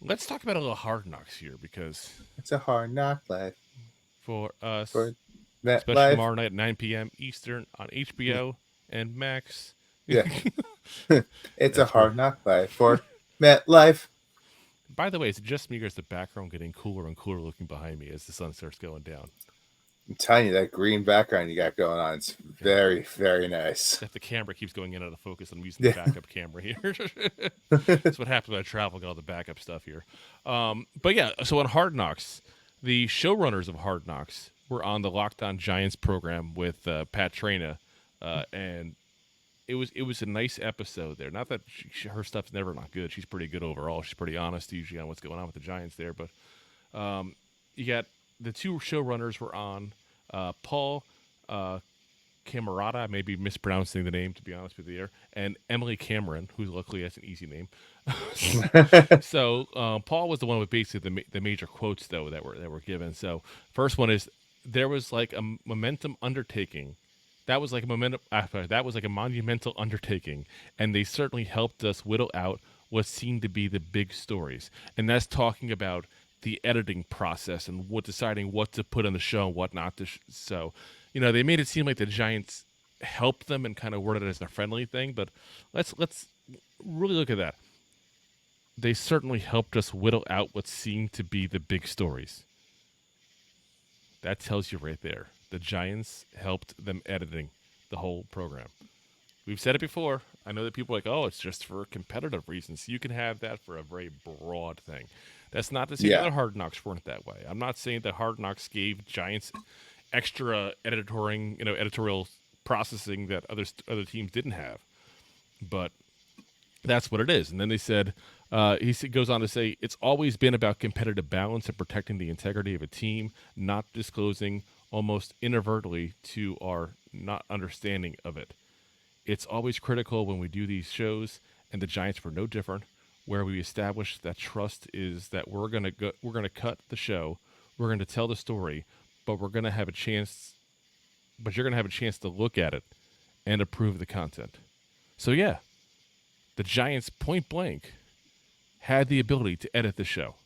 let's talk about a little Hard Knocks here because It's a hard knock life for us, for that especially life. tomorrow night at 9 p.m. Eastern on HBO and Max. Yeah, it's a That's where. hard knock life for Met Life. By the way, it's just me or is the background getting cooler and cooler looking behind me as the sun starts going down? I'm telling you, that green background you got going on, it's Yeah. very, very nice. Except the camera keeps going in out of focus. I'm using the Yeah. backup camera here. That's what happens when I travel and get all the backup stuff here. But yeah, so on Hard Knocks, the showrunners of Hard Knocks were on the Locked On Giants program with Pat Traina, and it was a nice episode there. Not that her stuff's never not good. She's pretty good overall. She's pretty honest usually on what's going on with the Giants there. But you got the two showrunners were on Paul Camarata. I may be mispronouncing the name to be honest with you there, and Emily Cameron, who luckily has an easy name. So Paul was the one with basically the major quotes though that were given. So first one is there was like a momentum undertaking. That was like a momentum. That was like a monumental undertaking, and they certainly helped us whittle out what seemed to be the big stories. And that's talking about the editing process and what deciding what to put on the show and what not to. So, they made it seem like the Giants helped them and kind of worded it as a friendly thing. But let's really look at that. They certainly helped us whittle out what seemed to be the big stories. That tells you right there. The Giants helped them editing the whole program. We've said it before. I know that people are like, oh, it's just for competitive reasons. You can have that for a very broad thing. That's not to say that Yeah, the Hard Knocks weren't that way. I'm not saying that Hard Knocks gave Giants extra editorial processing that other teams didn't have. But that's what it is. And then they said, goes on to say, it's always been about competitive balance and protecting the integrity of a team, not disclosing almost inadvertently to our not understanding of it. It's always critical when we do these shows, and the Giants were no different, where we establish that trust is that we're gonna cut the show, we're gonna tell the story, but we're gonna have a chance, but you're gonna have a chance to look at it and approve the content. So yeah, the Giants point blank had the ability to edit the show.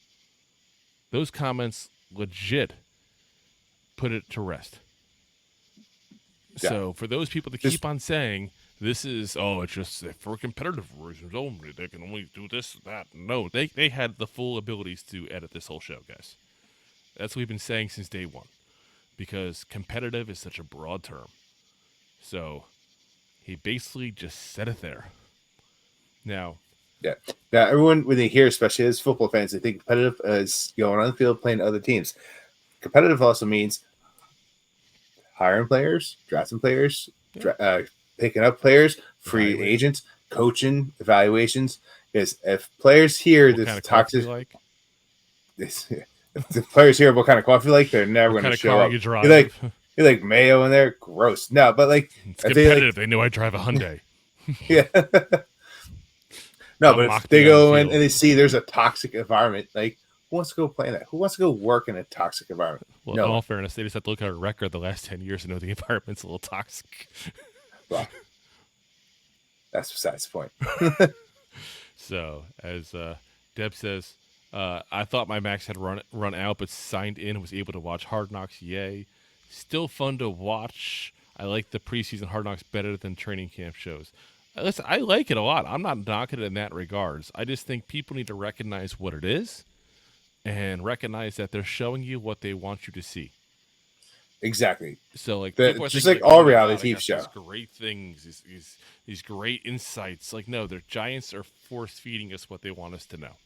Those comments legit put it to rest. yeah. So for those people to Just keep on saying this is it's just for competitive reasons only, they can only do this that. No, they had the full abilities to edit this whole show, guys. That's what we've been saying since day one. Because competitive is such a broad term. So he basically just said it there. Now, yeah. Now everyone when they hear, especially as football fans, they think competitive is going on the field playing other teams. Competitive also means hiring players, drafting players, yeah, picking up players, free evaluating agents, coaching, evaluations. Because if players hear what kind this of coffee you toxic, like, this, if the players hear what kind of coffee you like, they're never what going to kind of show car up. you You like drive. you like mayo in there, gross. No, but like It's if they like, competitive. They know I drive a Hyundai. yeah, no, Don't but if mock they me on the go in and field. they see there's a toxic environment, like who wants to go play in that? Who wants to go work in a toxic environment? Well, in No all one. fairness, they just have to look at our record the last 10 years and know the environment's a little toxic. Well, that's besides the point. So, as Deb says, I thought my max had run out, but signed in and was able to watch Hard Knocks. Yay. Still fun to watch. I like the preseason Hard Knocks better than training camp shows. Listen, I like it a lot. I'm not knocking it in that regards. I just think people need to recognize what it is and recognize that they're showing you what they want you to see. Exactly. So like people are Just thinking like like, oh all my god, I reality TV got these show. great things, these great insights. Like no, the Giants are force feeding us what they want us to know.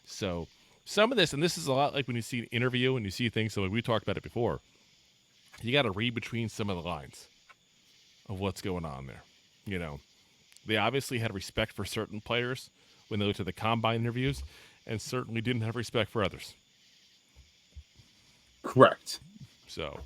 So some of this, and this is a lot like when you see an interview and you see things. So like we talked about it before. You got to read between some of the lines of what's going on there. They obviously had respect for certain players when they looked at the combine interviews, and certainly didn't have respect for others. Correct. So.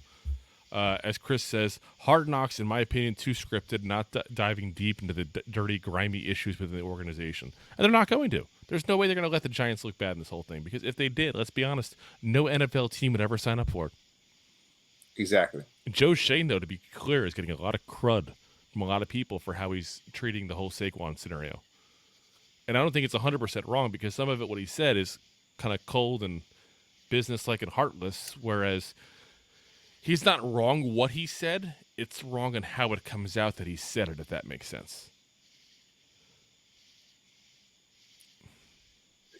As Chris says, Hard Knocks, in my opinion, too scripted, not diving deep into the dirty, grimy issues within the organization. And they're not going to. There's no way they're going to let the Giants look bad in this whole thing. Because if they did, let's be honest, no NFL team would ever sign up for it. Exactly. And Joe Shane, though, to be clear, is getting a lot of crud from a lot of people for how he's treating the whole Saquon scenario. And I don't think it's 100% wrong because some of it, what he said is kind of cold and businesslike and heartless, whereas he's not wrong what he said. It's wrong in how it comes out that he said it, if that makes sense.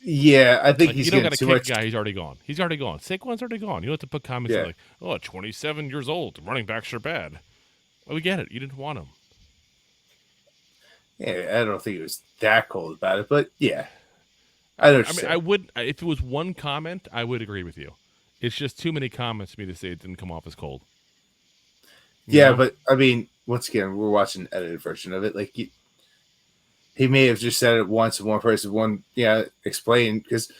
Yeah, I think Like, he's you don't getting got to too kick much. a guy. He's already gone. He's already gone. Saquon's already gone. You don't have to put comments like, oh, 27 years old. Running backs are bad. Well, we get it. You didn't want him. Yeah, I don't think it was that cold about it, but yeah. I don't I mean, I would, if it was one comment, I would agree with you. It's just too many comments for me to say it didn't come off as cold. You Yeah, know? but I mean, once again, we're watching an edited version of it. Like he may have just said it once, and one person, explain, because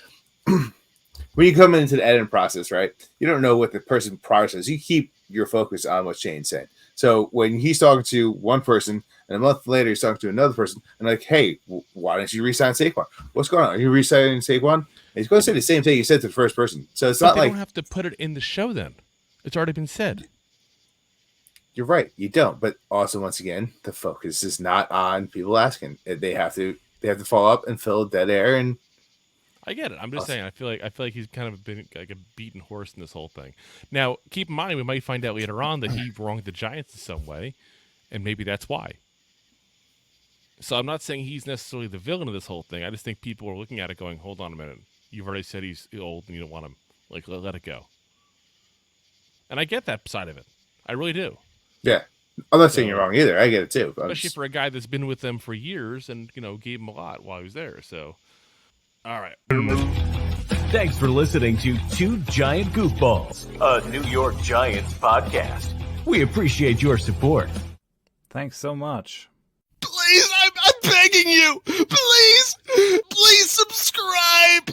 when you come into the editing process, right, you don't know what the person prior says. You keep your focus on what Shane's saying. So when he's talking to one person, and a month later he's talking to another person, and like, hey, why don't you re-sign Saquon? What's going on? Are you re-signing Saquon? And he's going to say the same thing he said to the first person. So it's not they like don't have to put it in the show then. It's already been said. you're right, you don't. But also, once again, the focus is not on people asking. They have to follow up and fill dead air. And I get it. I'm just saying. I feel like he's kind of been like a beaten horse in this whole thing. Now, keep in mind, we might find out later on that he wronged the Giants in some way, and maybe that's why. So I'm not saying he's necessarily the villain of this whole thing. I just think people are looking at it going, hold on a minute. You've already said he's old and you don't want him. Like, let it go. And I get that side of it. I really do. yeah, I'm not saying you're wrong either. I get it too. Especially for a guy that's been with them for years and, gave him a lot while he was there. So, all right. Thanks for listening to Two Giant Goofballs, a New York Giants podcast. We appreciate your support. Thanks so much. Please, I'm begging you. Please subscribe.